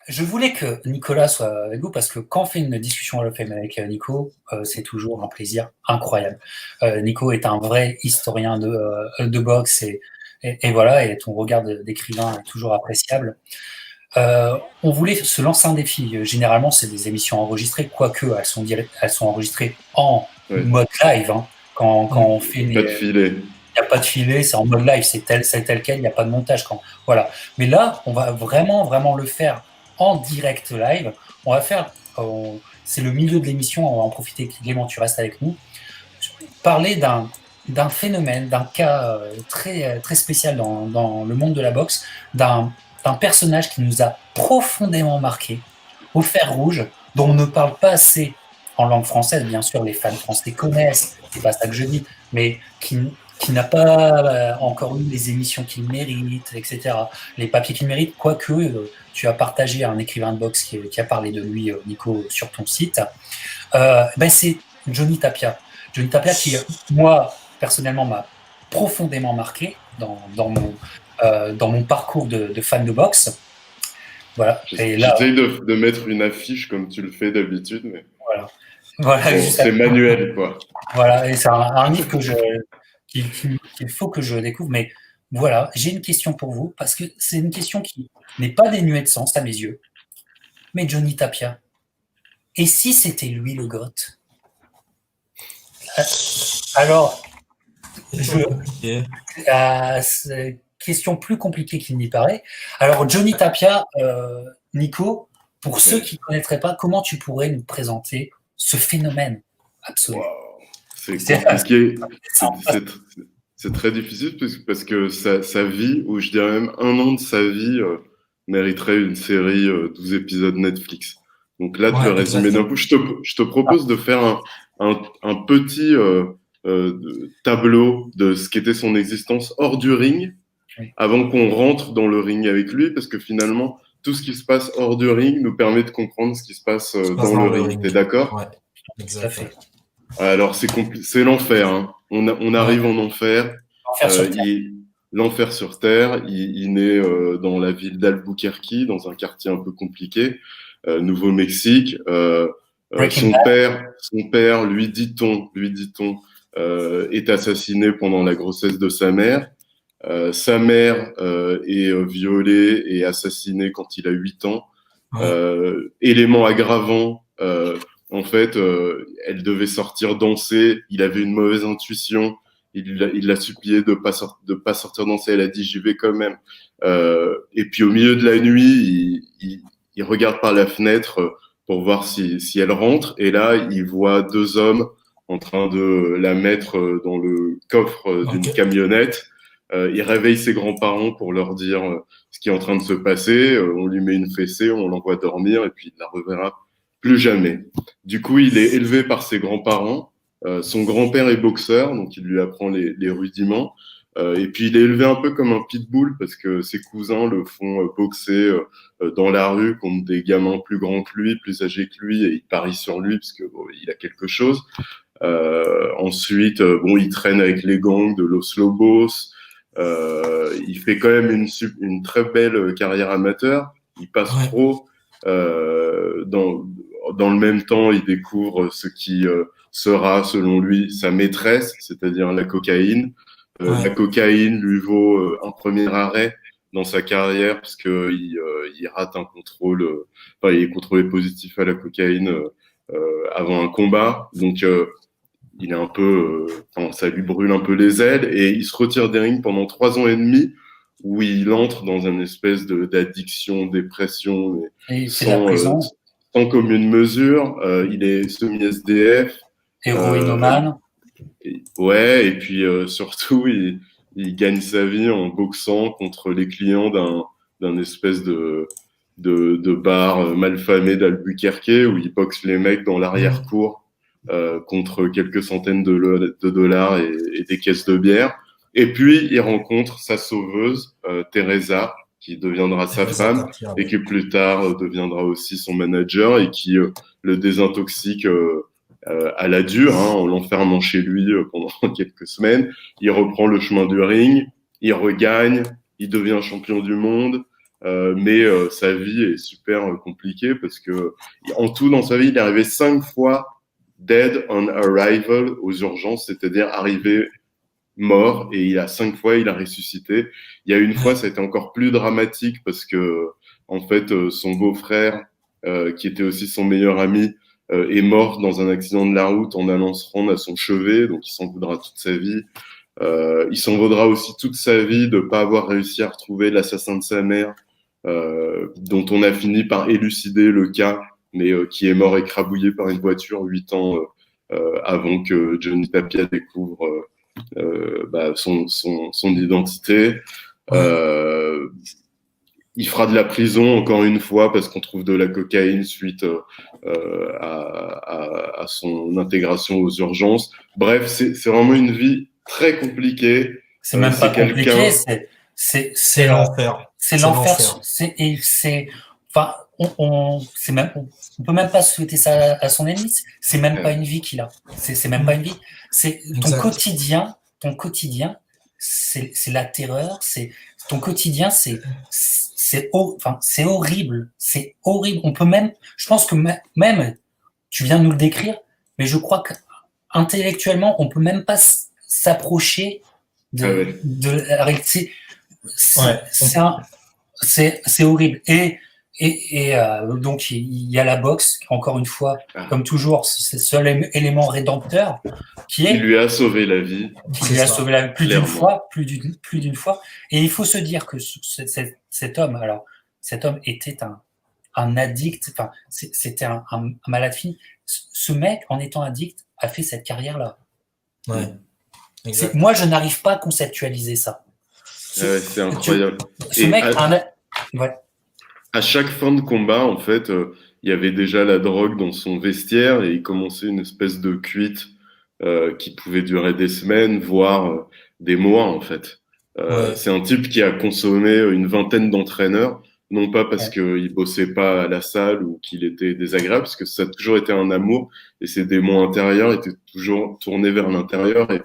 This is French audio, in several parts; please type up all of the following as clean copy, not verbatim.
Je voulais que Nicolas soit avec vous parce que quand on fait une discussion Hall of Fame avec Nico, c'est toujours un plaisir incroyable. Nico est un vrai historien de boxe et voilà, et ton regard d'écrivain est toujours appréciable. On voulait se lancer un défi. Généralement, c'est des émissions enregistrées, quoique elles sont enregistrées en Ouais. mode live. Hein. Quand on fait Pas de filet. il n'y a pas de filet, c'est en mode live, c'est tel quel, il n'y a pas de montage. Voilà. Mais là, on va vraiment, vraiment le faire en direct live. On va faire, c'est le milieu de l'émission, on va en profiter. Clément, tu restes avec nous. Parler d'un phénomène, d'un cas très, très spécial dans le monde de la boxe, d'un personnage qui nous a profondément marqué, au fer rouge, dont on ne parle pas assez en langue française. Bien sûr, les fans français connaissent, c'est pas ça que je dis, mais qui n'a pas encore eu les émissions qu'il mérite, etc. Les papiers qu'il mérite, quoique tu as partagé un écrivain de boxe qui a parlé de lui, Nico, sur ton site. C'est Johnny Tapia. Johnny Tapia qui, moi, personnellement, m'a profondément marqué dans mon parcours de fan de boxe. Voilà. Et là, J'essaye de mettre une affiche comme tu le fais d'habitude, mais voilà. Voilà, bon, c'est manuel, quoi. voilà. Et c'est un livre qu'il faut que je découvre. Mais voilà, j'ai une question pour vous, parce que c'est une question qui n'est pas dénuée de sens à mes yeux. Mais Johnny Tapia, et si c'était lui le GOAT? Alors, c'est question plus compliquée qu'il n'y paraît. Alors, Johnny Tapia, Nico, pour ceux qui ne connaîtraient pas, comment tu pourrais nous présenter ce phénomène absolu? Wow. C'est compliqué. C'est très difficile parce que sa vie, ou je dirais même un an de sa vie, mériterait une série 12 épisodes Netflix. Donc là, tu as résumé d'un coup. Je te propose de faire un petit tableau de ce qu'était son existence hors du ring, avant qu'on rentre dans le ring avec lui, parce que finalement, tout ce qui se passe hors du ring nous permet de comprendre ce qui se passe dans le ring. T'es d'accord? Ouais, exact. Alors, c'est l'enfer. Hein. On arrive en enfer. L'enfer sur Terre. Il naît dans la ville d'Albuquerque, dans un quartier un peu compliqué, Nouveau-Mexique. Son père, lui dit-on, est assassiné pendant la grossesse de sa mère. Sa mère est violée et assassinée quand il a 8 ans. Élément aggravant, en fait, elle devait sortir danser. Il avait une mauvaise intuition. Il l'a supplié de pas sortir danser. Elle a dit j'y vais quand même. Et puis au milieu de la nuit, il regarde par la fenêtre pour voir si elle rentre. Et là, il voit 2 hommes en train de la mettre dans le coffre d'une camionnette. Il réveille ses grands-parents pour leur dire ce qui est en train de se passer. On lui met une fessée, on l'envoie dormir et puis il la reverra plus jamais. Du coup, il est élevé par ses grands-parents. Son grand-père est boxeur, donc il lui apprend les rudiments. Et puis il est élevé un peu comme un pitbull parce que ses cousins le font boxer dans la rue contre des gamins plus grands que lui, plus âgés que lui, et il parie sur lui parce que il a quelque chose. Ensuite, il traîne avec les gangs de Los Lobos. Il fait quand même une très belle carrière amateur. Il passe pro. Dans le même temps, il découvre ce qui sera, selon lui, sa maîtresse, c'est-à-dire la cocaïne. La cocaïne lui vaut un premier arrêt dans sa carrière parce que il rate un contrôle. Il est contrôlé positif à la cocaïne avant un combat. Donc il est un peu, ça lui brûle un peu les ailes et il se retire des rings pendant 3 ans et demi où il entre dans une espèce d'addiction, dépression, sans commune mesure. Il est semi-SDF. Héroïnomane. Et puis surtout, il gagne sa vie en boxant contre les clients d'un espèce de bar malfamé d'Albuquerque où il boxe les mecs dans l'arrière-cour. Contre quelques centaines de dollars et des caisses de bière. Et puis, il rencontre sa sauveuse, Teresa, qui deviendra sa femme et qui plus tard deviendra aussi son manager et qui le désintoxique à la dure, en l'enfermant chez lui pendant quelques semaines. Il reprend le chemin du ring, il regagne, il devient champion du monde. mais sa vie est super compliquée parce que en tout dans sa vie, il est arrivé 5 fois dead on arrival aux urgences, c'est-à-dire arrivé mort, et il a 5 fois il a ressuscité. Il y a une fois, ça a été encore plus dramatique parce que en fait son beau-frère, qui était aussi son meilleur ami, est mort dans un accident de la route en allant se rendre à son chevet, donc il s'en voudra toute sa vie. Il s'en vaudra aussi toute sa vie de ne pas avoir réussi à retrouver l'assassin de sa mère, dont on a fini par élucider le cas, mais qui est mort écrabouillé par une voiture 8 ans avant que Johnny Tapia découvre son identité. Il fera de la prison encore une fois parce qu'on trouve de la cocaïne suite à son intégration aux urgences. Bref, c'est vraiment une vie très compliquée. C'est même pas compliqué, c'est l'enfer. C'est l'enfer. Enfin, on peut même pas souhaiter ça à son ennemi. C'est même pas une vie qu'il a. C'est même pas une vie. C'est ton quotidien. Ton quotidien, c'est la terreur. C'est ton quotidien. C'est horrible. C'est horrible. On peut même. Je pense que même tu viens de nous le décrire, mais je crois qu'intellectuellement, on peut même pas s'approcher de la réalité. C'est horrible. Et donc il y a la boxe, encore une fois, comme toujours, c'est le seul élément rédempteur qui lui a sauvé la vie. Qui lui a sauvé la vie plus d'une fois, plus d'une fois. Et il faut se dire que cet homme était un addict, enfin c'était un malade fini. Ce mec, en étant addict, a fait cette carrière-là. Moi, je n'arrive pas à conceptualiser ça. C'est incroyable. Ce mec, à chaque fin de combat, en fait, il y avait déjà la drogue dans son vestiaire et il commençait une espèce de cuite qui pouvait durer des semaines, voire des mois, en fait. C'est un type qui a consommé une vingtaine d'entraîneurs, non pas parce qu'il bossait pas à la salle ou qu'il était désagréable, parce que ça a toujours été un amour et ses démons intérieurs étaient toujours tournés vers l'intérieur et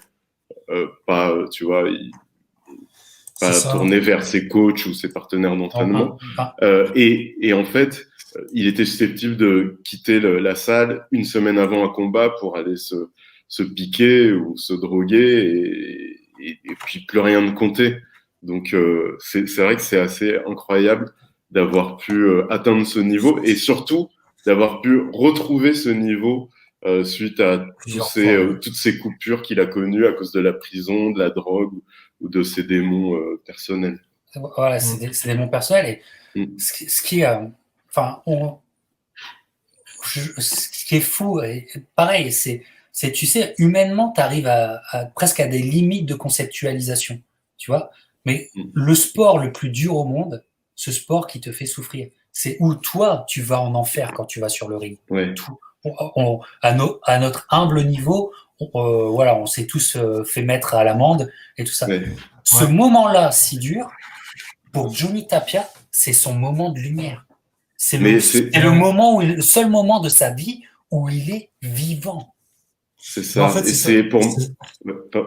pas, tu vois, pas tourné vers ses coachs ou ses partenaires d'entraînement. Et en fait, il était susceptible de quitter la salle une semaine avant un combat pour aller se piquer ou se droguer et puis plus rien ne comptait. Donc, c'est vrai que c'est assez incroyable d'avoir pu atteindre ce niveau et surtout d'avoir pu retrouver ce niveau suite à toutes ces coupures qu'il a connues à cause de la prison, de la drogue ou de ses démons personnels. Voilà, c'est des démons personnels. Et ce qui est fou, et pareil, c'est tu sais, humainement, tu arrives presque à des limites de conceptualisation, tu vois. Mais le sport le plus dur au monde, ce sport qui te fait souffrir, c'est où toi, tu vas en enfer quand tu vas sur le ring. À notre humble niveau, on s'est tous fait mettre à l'amende et tout ça. Ce moment-là, si dur, pour Johnny Tapia, c'est son moment de lumière. C'est le seul moment de sa vie où il est vivant. C'est ça. En fait,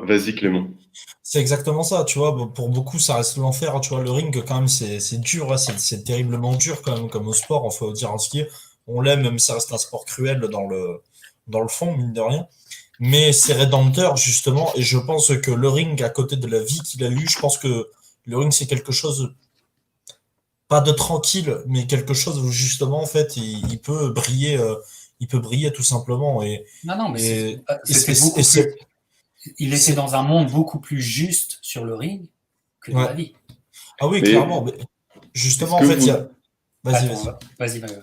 Vas-y, Clément. C'est exactement ça, tu vois. Pour beaucoup, ça reste l'enfer. Tu vois, le ring, quand même, c'est dur. Hein, c'est terriblement dur, quand même, comme au sport. Il faut dire en ski. On l'aime, même si ça reste un sport cruel dans le fond, mine de rien. Mais c'est rédempteur, justement. Et je pense que le ring, à côté de la vie qu'il a eue, je pense que le ring, c'est quelque chose, pas de tranquille, mais quelque chose où, justement, en fait, il peut briller. Il peut briller tout simplement. Il était dans un monde beaucoup plus juste sur le ring que dans la vie. Ah oui, clairement. Mais justement, en fait, il y a... Vas-y.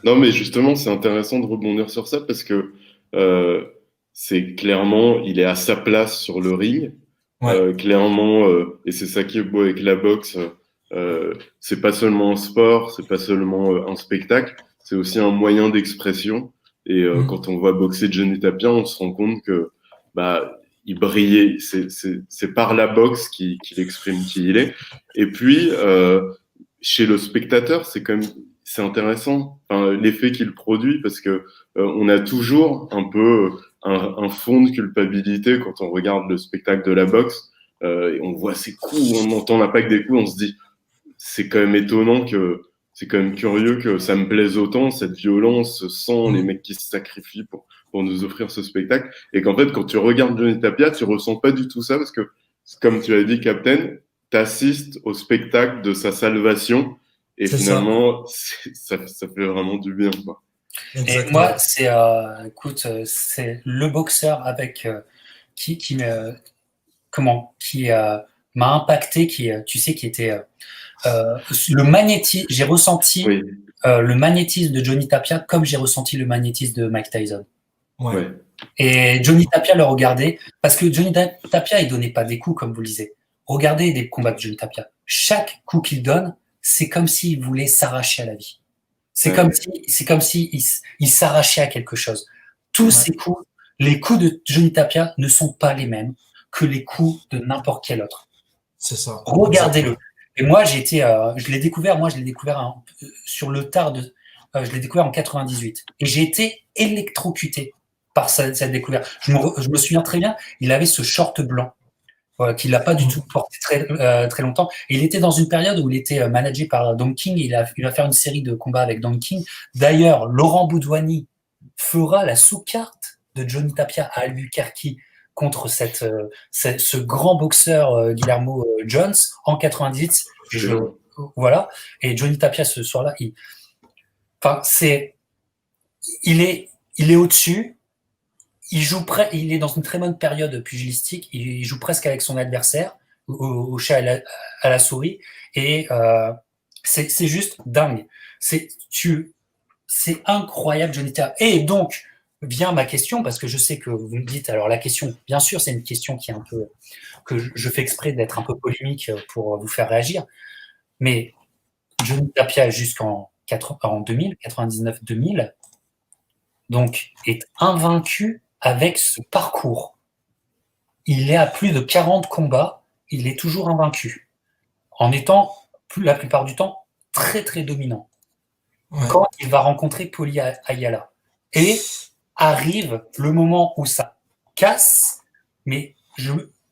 Non, mais justement, c'est intéressant de rebondir sur ça parce que c'est clairement, il est à sa place sur le ring. Clairement, et c'est ça qui est beau avec la boxe. C'est pas seulement un sport, c'est pas seulement un spectacle, c'est aussi un moyen d'expression. Et quand on voit boxer Johnny Tapia, on se rend compte que il brillait. C'est par la boxe qu'il exprime qui il est. Et puis chez le spectateur, c'est intéressant, l'effet qu'il produit, parce que on a toujours un peu un fond de culpabilité quand on regarde le spectacle de la boxe. Et on voit ses coups, on entend l'impact des coups, on se dit c'est quand même étonnant que c'est quand même curieux que ça me plaise autant, cette violence sans les mecs qui se sacrifient pour nous offrir ce spectacle. Et qu'en fait, quand tu regardes Johnny Tapia, tu ressens pas du tout ça parce que, comme tu l'as dit, Captain, t'assistes au spectacle de sa salvation et finalement, ça fait vraiment du bien, quoi. Et moi, écoute, c'est le boxeur avec qui m'a impacté, tu sais, qui était le magnétisme. J'ai ressenti le magnétisme de Johnny Tapia comme j'ai ressenti le magnétisme de Mike Tyson. Ouais. Et Johnny Tapia le regardait, parce que Johnny Tapia, il donnait pas des coups, comme vous le disiez. Regardez des combats de Johnny Tapia. Chaque coup qu'il donne, c'est comme s'il voulait s'arracher à la vie. C'est comme si il s'arrachait à quelque chose. Tous ces coups, les coups de Johnny Tapia ne sont pas les mêmes que les coups de n'importe quel autre. C'est ça. Regardez-le. Et moi, je l'ai découvert sur le tard je l'ai découvert en 98. Et j'ai été électrocuté par cette découverte. Je me souviens très bien, il avait ce short blanc qu'il n'a pas du tout porté très longtemps. Et il était dans une période où il était managé par Don King. Il va faire une série de combats avec Don King. D'ailleurs, Laurent Boudouani fera la sous-carte de Johnny Tapia à Albuquerque contre ce grand boxeur Guillermo Jones en 98. Voilà. Et Johnny Tapia ce soir-là, il est au-dessus. Il est dans une très bonne période pugilistique. Il joue presque avec son adversaire, au chat à la souris. Et c'est juste dingue. C'est incroyable, Johnny Tapia. Et donc, vient ma question, parce que je sais que vous me dites, alors la question, bien sûr, c'est une question qui est un peu, que je fais exprès d'être un peu polémique pour vous faire réagir. Mais Johnny Tapia jusqu'en 99-2000, donc, est invaincu avec ce parcours. Il est à plus de 40 combats, il est toujours invaincu, en étant, la plupart du temps, très très dominant. Ouais. Quand il va rencontrer Paulie Ayala. Et arrive le moment où ça casse, mais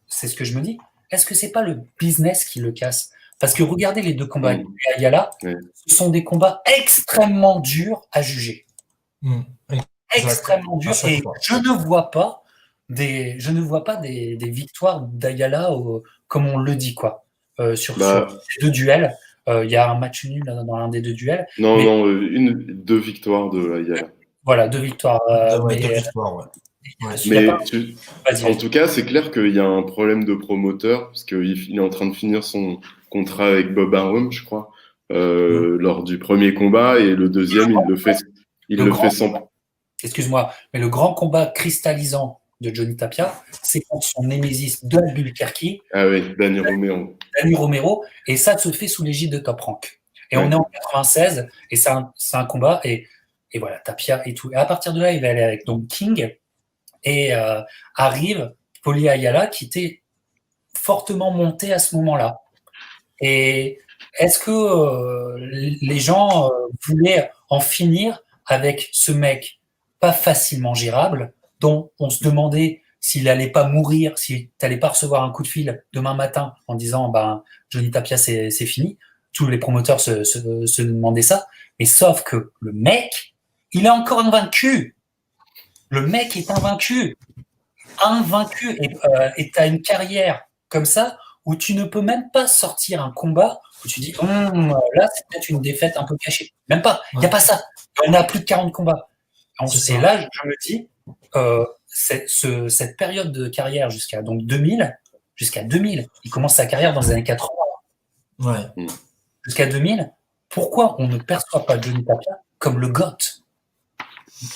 c'est ce que je me dis, est-ce que c'est pas le business qui le casse? Parce que regardez les deux combats avec Paulie Ayala, ce sont des combats extrêmement durs à juger. Extrêmement dur, et je ne vois pas des victoires d'Ayala comme on le dit, quoi. Sur ces deux duels, il y a un match nul dans l'un des deux duels. Deux victoires de Ayala. Voilà, deux victoires. Deux victoires, ouais. Mais en tout cas, c'est clair qu'il y a un problème de promoteur, parce qu'il est en train de finir son contrat avec Bob Arum, je crois, lors du premier combat, et le deuxième, il le fait sans... Excuse-moi, mais le grand combat cristallisant de Johnny Tapia, c'est contre son némésis de Albuquerque. Ah oui, Danny Romero. Et ça se fait sous l'égide de Top Rank. Et on est en 96, et c'est un combat, et voilà, Tapia et tout. Et à partir de là, il va aller avec Don King, et arrive Paulie Ayala, qui était fortement monté à ce moment-là. Et est-ce que les gens voulaient en finir avec ce mec pas facilement gérable, dont on se demandait s'il allait pas mourir, s'il n'allait pas recevoir un coup de fil demain matin en disant Johnny Tapia c'est fini. Tous les promoteurs se demandaient ça, mais sauf que le mec, il est encore invaincu. Le mec est invaincu, et t'as une carrière comme ça où tu ne peux même pas sortir un combat où tu dis là c'est peut-être une défaite un peu cachée. Même pas, il y a pas ça. On a plus de 40 combats. Et là, je me dis, cette période de carrière jusqu'à 2000, il commence sa carrière dans les années 80. Ouais. Jusqu'à 2000, pourquoi on ne perçoit pas Johnny Tapia comme le GOAT?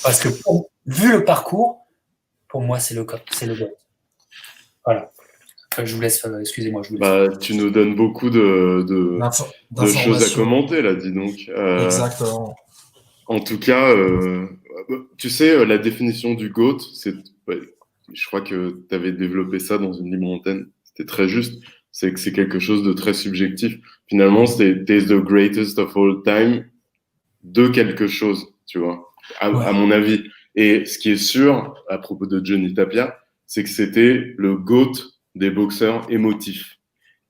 Parce que, vu le parcours, pour moi, c'est le GOAT. Voilà. Je vous laisse, excusez-moi. Tu nous donnes beaucoup de choses à commenter, là, dis donc. Exactement. En tout cas, tu sais, la définition du GOAT, je crois que tu avais développé ça dans une libre antenne, c'était très juste, c'est que c'est quelque chose de très subjectif. Finalement, t'es the greatest of all time de quelque chose, tu vois, à mon avis. Et ce qui est sûr, à propos de Johnny Tapia, c'est que c'était le GOAT des boxeurs émotifs.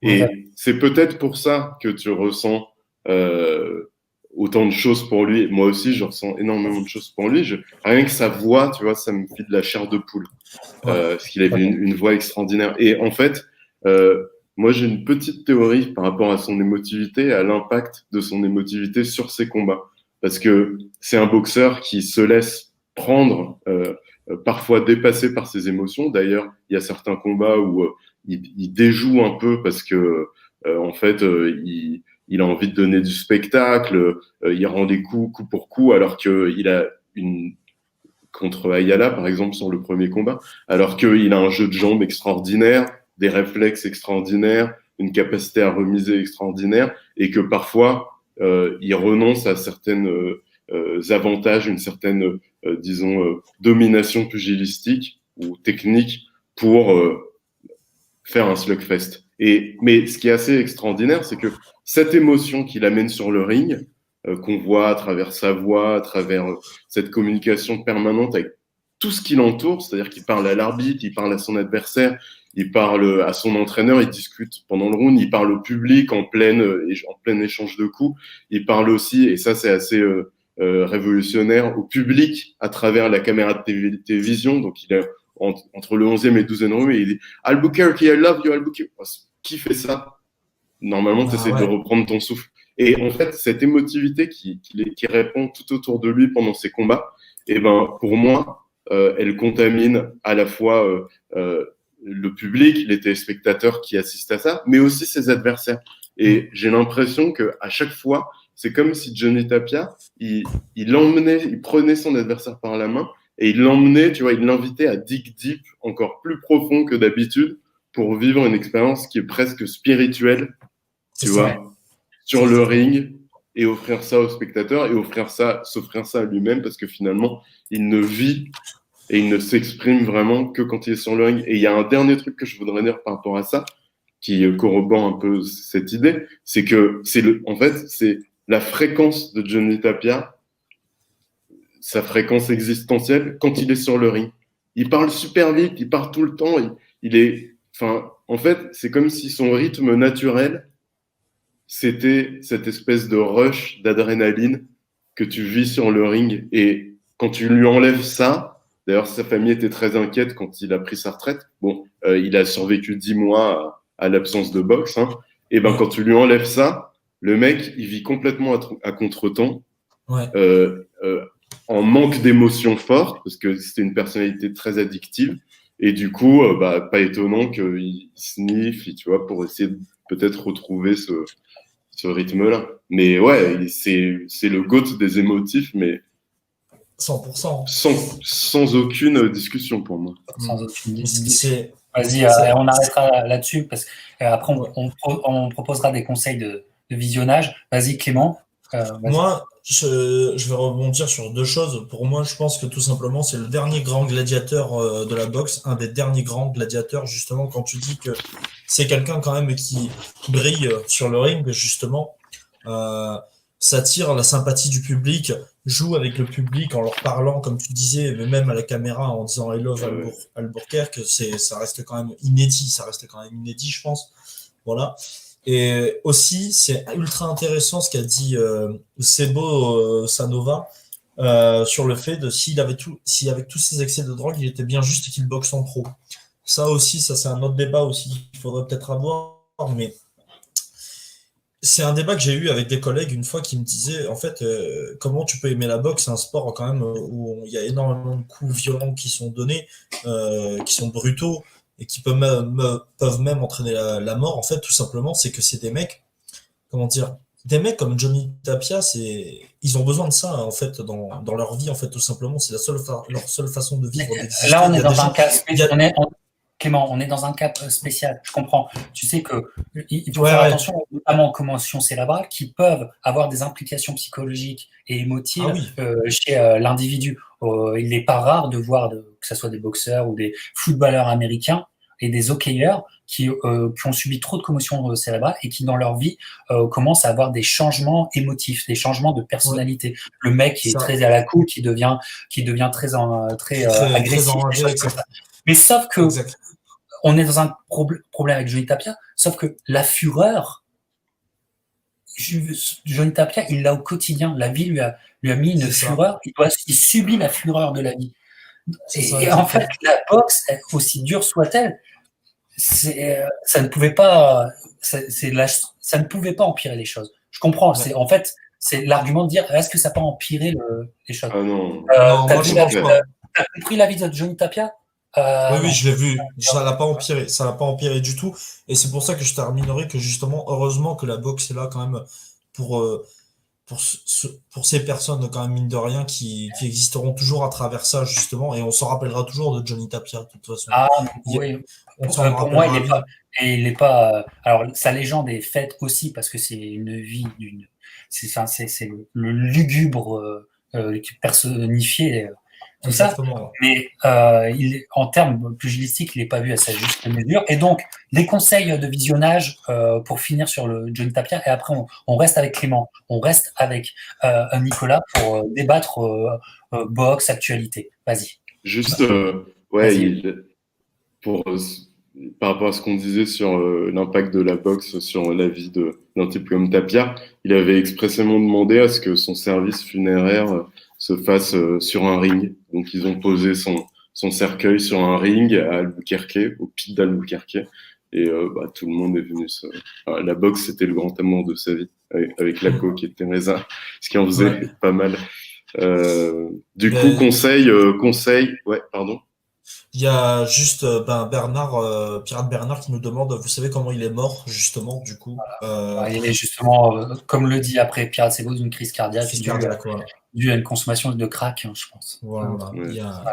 Et c'est peut-être pour ça que tu ressens autant de choses pour lui. Moi aussi, je ressens énormément de choses pour lui. Rien que sa voix, tu vois, ça me fait de la chair de poule. Parce qu'il avait une voix extraordinaire. Et en fait, moi, j'ai une petite théorie par rapport à son émotivité, à l'impact de son émotivité sur ses combats. Parce que c'est un boxeur qui se laisse prendre, parfois dépassé par ses émotions. D'ailleurs, il y a certains combats où il déjoue un peu parce que, en fait, il a envie de donner du spectacle, il rend des coups, coup pour coup, alors qu'il a contre Ayala, par exemple, sur le premier combat, alors qu'il a un jeu de jambes extraordinaire, des réflexes extraordinaires, une capacité à remiser extraordinaire, et que parfois, il renonce à certaines avantages, une certaine, disons, domination pugilistique ou technique pour faire un slugfest. Mais ce qui est assez extraordinaire, c'est que cette émotion qu'il amène sur le ring, qu'on voit à travers sa voix, à travers cette communication permanente avec tout ce qui l'entoure, c'est-à-dire qu'il parle à l'arbitre, il parle à son adversaire, il parle à son entraîneur, il discute pendant le round, il parle au public en plein échange de coups, il parle aussi, et ça c'est assez révolutionnaire, au public à travers la caméra de télévision, donc il est entre le 11e et 12e round, et il dit « Albuquerque, I love you, Albuquerque ». Qui fait ça? Normalement, tu essaies de reprendre ton souffle. Et en fait, cette émotivité qui répond tout autour de lui pendant ses combats, et ben, pour moi, elle contamine à la fois le public, les téléspectateurs qui assistent à ça, mais aussi ses adversaires. Et j'ai l'impression que à chaque fois, c'est comme si Johnny Tapia, il prenait son adversaire par la main et il l'emmenait, tu vois, il l'invitait à dig deep, encore plus profond que d'habitude, pour vivre une expérience qui est presque spirituelle, tu vois, sur le ring, et offrir ça aux spectateurs, et s'offrir ça à lui-même, parce que finalement, il ne vit et il ne s'exprime vraiment que quand il est sur le ring. Et il y a un dernier truc que je voudrais dire par rapport à ça, qui corrobore un peu cette idée, c'est que en fait, c'est la fréquence de Johnny Tapia, sa fréquence existentielle quand il est sur le ring. Il parle super vite, il parle tout le temps, en fait, c'est comme si son rythme naturel, c'était cette espèce de rush d'adrénaline que tu vis sur le ring. Et quand tu lui enlèves ça, d'ailleurs, sa famille était très inquiète quand il a pris sa retraite. Bon, il a survécu 10 mois à l'absence de boxe. Hein. Et ben, quand tu lui enlèves ça, le mec, il vit complètement à contre-temps, en manque d'émotions fortes, parce que c'était une personnalité très addictive. Et du coup, pas étonnant qu'il sniffe, tu vois, pour essayer de peut-être retrouver ce rythme-là. Mais ouais, c'est le GOAT des émotifs, mais 100%. Sans aucune discussion pour moi. Sans aucune discussion. Vas-y, on arrêtera là-dessus, parce qu'après, on proposera des conseils de visionnage. Vas-y, Clément. Moi, je vais rebondir sur deux choses. Pour moi, je pense que tout simplement, c'est le dernier grand gladiateur de la boxe, un des derniers grands gladiateurs, justement, quand tu dis que c'est quelqu'un quand même qui brille sur le ring, justement, s'attire la sympathie du public, joue avec le public en leur parlant, comme tu disais, mais même à la caméra en disant I love Albuquerque, ça reste quand même inédit, je pense. Voilà. Et aussi, c'est ultra intéressant ce qu'a dit Sebo Sanova sur le fait de s'il avec tous ces excès de drogue, il était bien juste qu'il boxe en pro. Ça aussi, c'est un autre débat aussi qu'il faudrait peut-être avoir, mais c'est un débat que j'ai eu avec des collègues une fois qui me disaient, en fait, comment tu peux aimer la boxe? C'est un sport quand même où il y a énormément de coups violents qui sont donnés, qui sont brutaux, et qui peuvent même entraîner la mort, en fait, tout simplement, c'est que c'est des mecs, comment dire, des mecs comme Johnny Tapia, ils ont besoin de ça, en fait, dans leur vie, en fait, tout simplement, c'est leur seule façon de vivre, d'exister. Là, on est dans un cas spécial. Clément, on est dans un cas spécial, je comprends. Tu sais qu'il faut faire attention, notamment aux commotions cérébrales, qui peuvent avoir des implications psychologiques et émotives chez l'individu. Il n'est pas rare de voir que ce soit des boxeurs ou des footballeurs américains et des hockeyeurs qui ont subi trop de commotions cérébrales et qui, dans leur vie, commencent à avoir des changements émotifs, des changements de personnalité. Le mec qui est très à la cool, qui devient très agressif. Mais sauf que on est dans un problème avec Johnny Tapia, sauf que la fureur, Johnny Tapia, il l'a au quotidien. La vie lui a mis une fureur. Il subit la fureur de la vie. Et en fait, la boxe, aussi dure soit-elle, ça ne pouvait pas, ça ne pouvait pas empirer les choses. Je comprends. Ouais. En fait, c'est l'argument de dire est-ce que ça peut empirer les choses. Ah non. T'as compris l'avis de Johnny Tapia? Oui, je l'ai vu. Ça l'a pas empiré. Ça l'a pas empiré du tout. Et c'est pour ça que je terminerai que justement, heureusement que la boxe est là quand même pour ces personnes quand même mine de rien qui existeront toujours à travers ça justement. Et on s'en rappellera toujours de Johnny Tapia de toute façon. Ah oui. Pour moi, il n'est pas. Alors sa légende est faite aussi parce que c'est une vie c'est le lugubre personnifié. Tout exactement. Ça, mais en termes pugilistiques, il n'est pas vu à sa juste mesure. Et donc, les conseils de visionnage pour finir sur le Johnny Tapia, et après on reste avec Clément, on reste avec Nicolas pour débattre boxe, actualité. Vas-y. Juste, par rapport à ce qu'on disait sur l'impact de la boxe sur la vie d'un type comme Tapia, il avait expressément demandé à ce que son service funéraire se fasse sur un ring. Donc, ils ont posé son cercueil sur un ring à Albuquerque, au pic d'Albuquerque. Et tout le monde est venu. La boxe, c'était le grand amour de sa vie, avec la coke et Teresa, ce qui en faisait pas mal. Du coup, conseil, ouais, pardon. Il y a juste Bernard, Pirate Bernard, qui nous demande, vous savez comment il est mort, justement, du coup il est justement, comme le dit après Pirate Sebo, d'une crise cardiaque due à une consommation de crack, je pense. Voilà,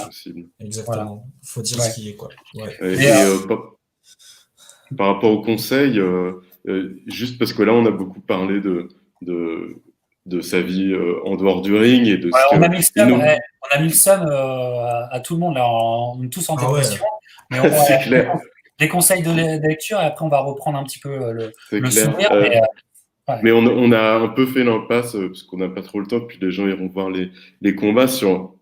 possible. Exactement. Il faut dire ce qui est, quoi. Ouais. Par rapport au conseil, juste parce que là, on a beaucoup parlé de sa vie en dehors du ring et de on a mis le somme à tout le monde là, on est tous en dépression. Mais c'est clair. Les conseils de lecture et après on va reprendre un petit peu le souvenir. Mais on a un peu fait l'impasse parce qu'on n'a pas trop le temps, puis les gens iront voir les combats sur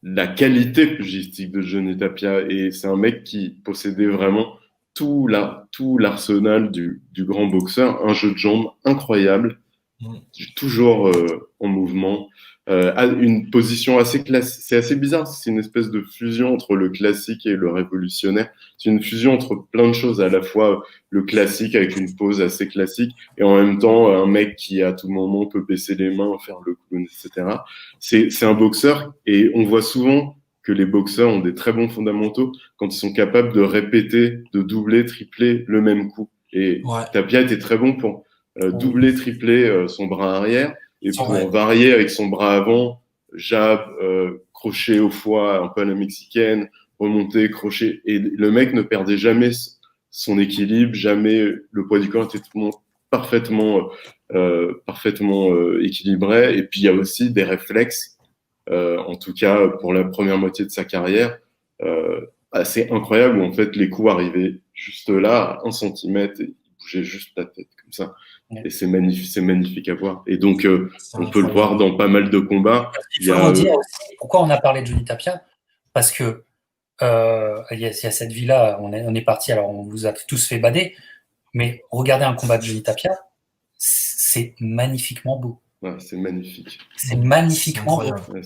la qualité pugilistique de Johnny Tapia. Et c'est un mec qui possédait vraiment tout l'arsenal du grand boxeur, un jeu de jambes incroyable. Toujours en mouvement, à une position assez classique. C'est assez bizarre, c'est une espèce de fusion entre le classique et le révolutionnaire. C'est une fusion entre plein de choses, à la fois le classique avec une pose assez classique et en même temps un mec qui à tout moment peut baisser les mains, faire le clown, etc. C'est un boxeur et on voit souvent que les boxeurs ont des très bons fondamentaux quand ils sont capables de répéter, de doubler, tripler le même coup. Et Tapia était très bon pour doubler, tripler son bras arrière et pour varier avec son bras avant, jab, crochet au foie, un peu à la mexicaine, remonter, crochet. Et le mec ne perdait jamais son équilibre, jamais le poids du corps était parfaitement équilibré. Et puis il y a aussi des réflexes, en tout cas pour la première moitié de sa carrière, assez incroyable où en fait les coups arrivaient juste là, à 1 centimètre, et il bougeait juste la tête comme ça. Et c'est magnifique à voir. Et donc, on peut le voir dans pas mal de combats. Il faut dire aussi pourquoi on a parlé de Johnny Tapia, parce que il y a cette vie-là, on est parti, alors on vous a tous fait bader, mais regardez un combat de Johnny Tapia, c'est magnifiquement beau. Ouais, c'est magnifique. C'est magnifiquement beau. Ouais,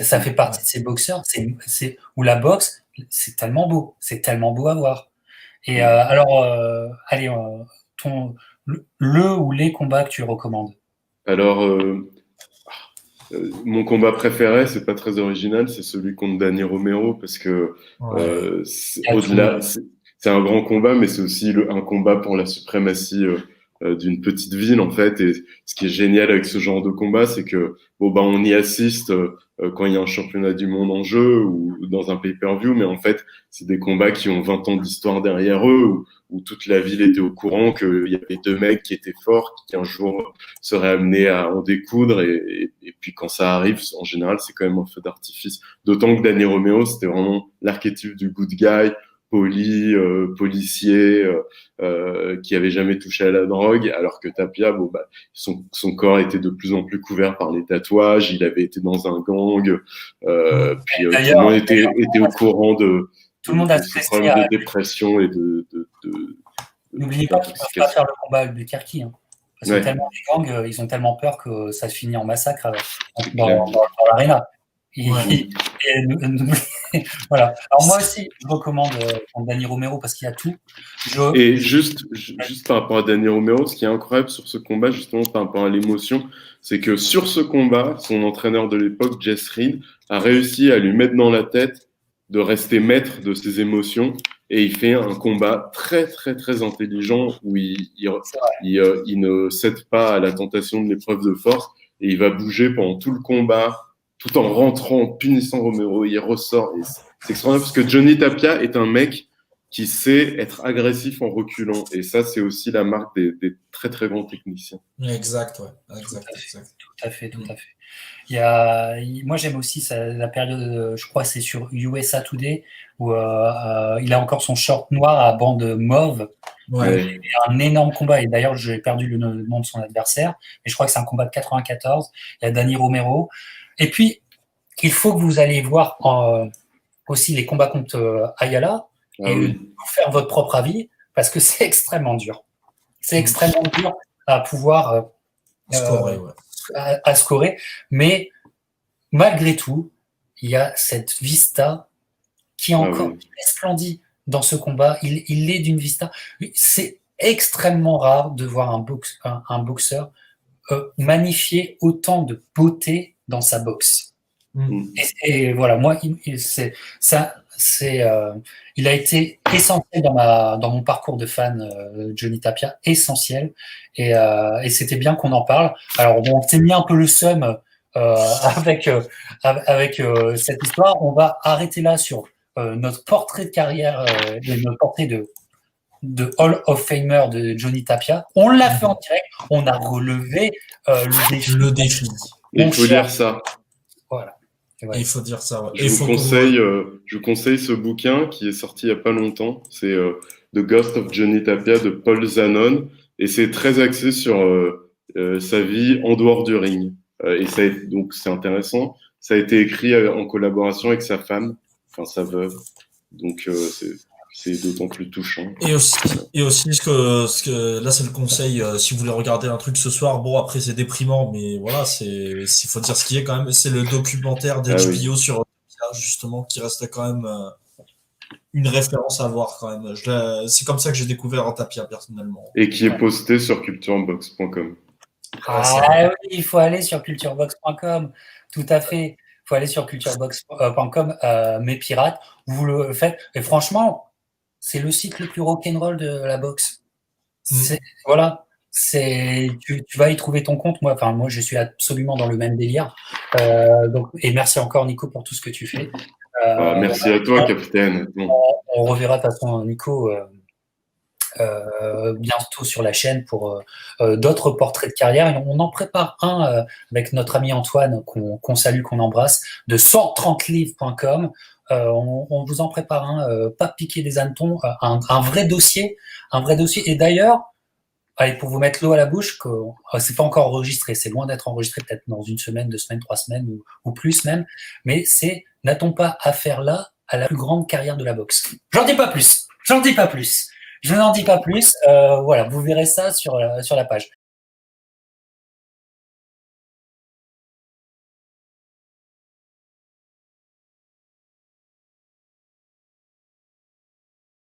ça fait partie de ces boxeurs, où la boxe, c'est tellement beau à voir. Et alors, allez, le ou les combats que tu recommandes? Alors, mon combat préféré, c'est pas très original, c'est celui contre Danny Romero parce que au-delà, c'est un grand combat, mais c'est aussi un combat pour la suprématie d'une petite ville en fait. Et ce qui est génial avec ce genre de combat, c'est que on y assiste quand il y a un championnat du monde en jeu ou dans un pay-per-view, mais en fait, c'est des combats qui ont 20 ans d'histoire derrière eux, où toute la ville était au courant qu'il y avait 2 mecs qui étaient forts, qui un jour seraient amenés à en découdre, et puis quand ça arrive, en général, c'est quand même un feu d'artifice. D'autant que Danny Romero, c'était vraiment l'archétype du good guy, poli, policier, qui avait jamais touché à la drogue, alors que Tapia, son corps était de plus en plus couvert par les tatouages, il avait été dans un gang, puis tout le monde était au courant de ses problèmes de dépression et N'oubliez pas qu'il ne peut pas faire le combat à Albuquerque. Parce que tellement les gangs, ils ont tellement peur que ça se finit en massacre dans l'aréna. Voilà. Alors moi aussi, je recommande Danny Romero parce qu'il y a tout. Et juste par rapport à Danny Romero, ce qui est incroyable sur ce combat, justement par rapport à l'émotion, c'est que sur ce combat, son entraîneur de l'époque, Jess Reed, a réussi à lui mettre dans la tête de rester maître de ses émotions, et il fait un combat très très très intelligent où il ne cède pas à la tentation de l'épreuve de force, et il va bouger pendant tout le combat tout en rentrant, en punissant Romero. Il ressort, et c'est extraordinaire parce que Johnny Tapia est un mec qui sait être agressif en reculant, et ça c'est aussi la marque des très très grands techniciens. Exact, ouais. Exact. Tout à fait. Moi j'aime aussi la période, je crois c'est sur USA Today, où il a encore son short noir à bande mauve. Ouais. Il y a un énorme combat, et d'ailleurs j'ai perdu le nom de son adversaire, mais je crois que c'est un combat de 94. Il y a Danny Romero, et puis il faut que vous allez voir aussi les combats contre Ayala, et faire votre propre avis, parce que c'est extrêmement dur. C'est extrêmement dur à pouvoir scorer, à scorer, mais malgré tout, il y a cette vista qui est encore splendide dans ce combat. Il est d'une vista. C'est extrêmement rare de voir un boxeur magnifier autant de beauté dans sa boxe. Et voilà, moi, il a été essentiel dans mon parcours de fan, Johnny Tapia, essentiel. Et c'était bien qu'on en parle. Alors, on s'est mis un peu le seum avec cette histoire. On va arrêter là sur notre portrait de carrière, notre portrait de Hall of Famer de Johnny Tapia. On l'a fait en direct. On a relevé le défi. Il faut dire ça. Voilà. Ouais. Il faut dire ça. Ouais. Je vous conseille ce bouquin qui est sorti il n'y a pas longtemps. C'est The Ghost of Johnny Tapia de Paul Zanon, et c'est très axé sur sa vie en dehors du ring. Donc c'est intéressant. Ça a été écrit en collaboration avec sa femme, enfin sa veuve. Donc c'est d'autant plus touchant. Et aussi ce que là c'est le conseil, si vous voulez regarder un truc ce soir, bon après c'est déprimant, mais voilà, il faut dire ce qui est quand même, c'est le documentaire d'HBO sur justement, qui reste quand même une référence à voir quand même. C'est comme ça que j'ai découvert Tapia personnellement. Et qui est posté sur culturebox.com. Oui, il faut aller sur culturebox.com, tout à fait. Il faut aller sur culturebox.com, mes pirates, vous le faites. Et franchement, c'est le site le plus rock'n'roll de la boxe. Voilà, tu vas y trouver ton compte. Moi, je suis absolument dans le même délire. Et merci encore, Nico, pour tout ce que tu fais. Merci à toi, capitaine. On reverra de toute façon, Nico, bientôt sur la chaîne pour d'autres portraits de carrière. Et on en prépare un avec notre ami Antoine, qu'on salue, qu'on embrasse, de 130livres.com. On vous en prépare un, pas piquer des hannetons, un vrai dossier. Et d'ailleurs, allez, pour vous mettre l'eau à la bouche, c'est pas encore enregistré, c'est loin d'être enregistré, peut-être dans 1 semaine, 2 semaines, 3 semaines ou plus même, mais n'a-t-on pas affaire là à la plus grande carrière de la boxe? J'en dis pas plus. Je n'en dis pas plus. Voilà, vous verrez ça sur la page.